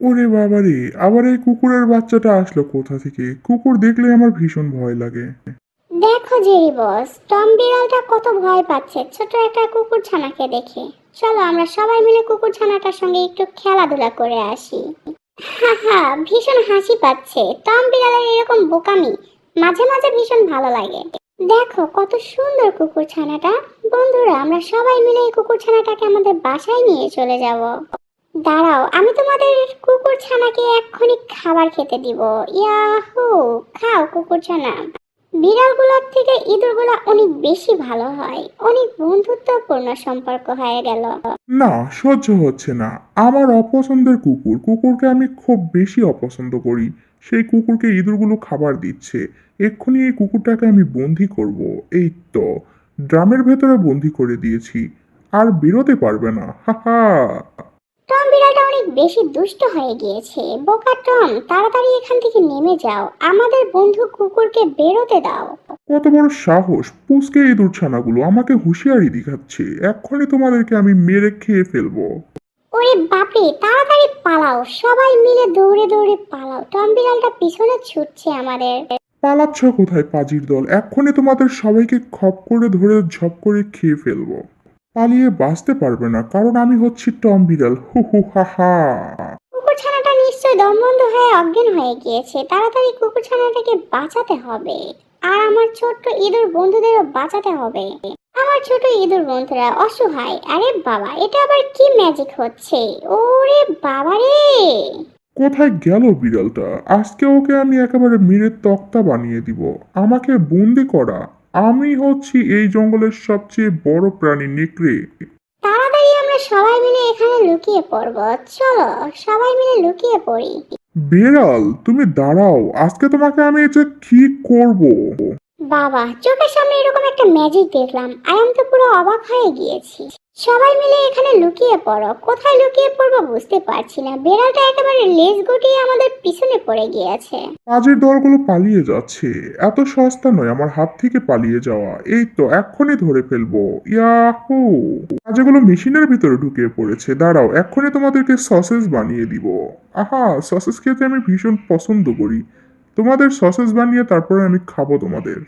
ওরে বাবারে, আবার এই কুকুরের বাচ্চাটা আসলো কোথা থেকে? কুকুর দেখলে আমার ভীষণ ভয় লাগে। দেখো জেরি বস, টম বিড়ালটা কত ভয় পাচ্ছে ছোট একটা কুকুর ছানাকে দেখে। চলো আমরা সবাই মিলে কুকুর ছানাটার সঙ্গে একটু খেলাধুলা করে আসি। হা হা, ভীষণ হাসি পাচ্ছে। টম বিড়ালের এরকম বোকামি মাঝে মাঝে ভীষণ ভালো লাগে। দেখো কত সুন্দর কুকুর ছানাটা। বন্ধুরা, আমরা সবাই মিলে এই কুকুর ছানাটাকে আমাদের বাসায় নিয়ে চলে যাব। দাঁড়াও, আমি তোমাদের কুকুর ছানাকে এক্ষুনি খাবার খেতে দিব। ইয়াহু! খাও কুকুর ছানা। বিড়ালগুলোর থেকে ইঁদুরগুলো অনেক বেশি ভালো হয়, অনেক বন্ধুত্বপূর্ণ সম্পর্ক হয়ে গেল। না, সহ্য হচ্ছে না। আমার অপছন্দের কুকুর, কুকুরকে আমি খুব বেশি অপছন্দ করি। সেই কুকুরকে ইঁদুরগুলো খাবার দিচ্ছে। এক্ষুনি এই কুকুরটাকে আমি বন্দি করব। এই তো, ড্রামের ভেতরে বন্দি করে দিয়েছি। আর বেরোতে পারবে না, হা হা। টম বিড়ালটা অনেক বেশি দুষ্ট হয়ে গিয়েছে। বোকা টম, তাড়াতাড়ি এখান থেকে নেমে যাও, আমাদের বন্ধু কুকুরকে বেরোতে দাও। কত বড় সাহস! পুচকে ইঁদুর ছানাগুলো আমাকে হুঁশিয়ারি দেখাচ্ছে। এক্ষুনি তোমাদেরকে আমি মেরে খেয়ে ফেলবো। ওরে বাপরে, তাড়াতাড়ি পালাও, সবাই মিলে দৌড়ে দৌড়ে পালাও। টম বিড়ালটা পিছনে ছুটছে আমাদের। পালাচ্ছ কোথায় পাজির দল? এক্ষুনি তোমাদের সবাইকে খপ করে ধরে ঝপ করে খেয়ে ফেলবো। পালিয়ে বাঁচতে পারবে না, কারণ আমি হচ্ছি টম বিড়াল। হু হু হা হা। কুকুরছানাটা নিশ্চয় দমবন্ধ হয়ে অজ্ঞান হয়ে গিয়েছে। তাড়াতাড়ি কুকুরছানাটাকে বাঁচাতে হবে। আর আমার ছোট্ট ইঁদুর বন্ধুদেরও বাঁচাতে হবে। আমার ছোট ইঁদুর বন্ধুরা অসহায়। আরে বাবা, এটা আবার কি ম্যাজিক হচ্ছে? ওরে বাবা রে! কোথায় গেল বিড়ালটা? আজকে ওকে আমি একেবারে মেরে তক্তা বানিয়ে দিব। আমাকে বন্দি করা। আমি হচ্ছি এই জঙ্গলের সবচেয়ে বড় প্রাণী, নেকড়ে। তাড়াতাড়ি আমরা সবাই মিলে এখানে লুকিয়ে পড়ব। চলো সবাই মিলে লুকিয়ে পড়ি। বিড়াল, তুমি দাঁড়াও, আজকে তোমাকে আমি যে কি করব। বাবা, চোখের সামনে এরকম একটা ম্যাজিক দেখলাম, আয়াম তো পুরো অবাক হয়ে গিয়েছি। সবাই মিলে এখানে লুকিয়ে পড়ো। কোথায় লুকিয়ে পড়বো বুঝতে পারছি না। বেড়ালটা একেবারে লেজ গুটিয়ে আমাদের পিছনে পড়ে গিয়েছে। কাজের দলগুলো পালিয়ে যাচ্ছে। এত সস্তা নয় আমার হাত থেকে পালিয়ে যাওয়া। এই তো এক্ষুনি ধরে ফেলবো। ইয়াহু! কাজেগুলো মেশিনের ভিতরে ঢুকিয়ে পড়েছে। দাঁড়াও, এক্ষুনি তোমাদেরকে সসেজ বানিয়ে দিব। আহা, সসেজ খেতে আমি ভীষণ পছন্দ করি। তোমাদের সসেজ বানিয়ে তারপরে আমি খাবো তোমাদের।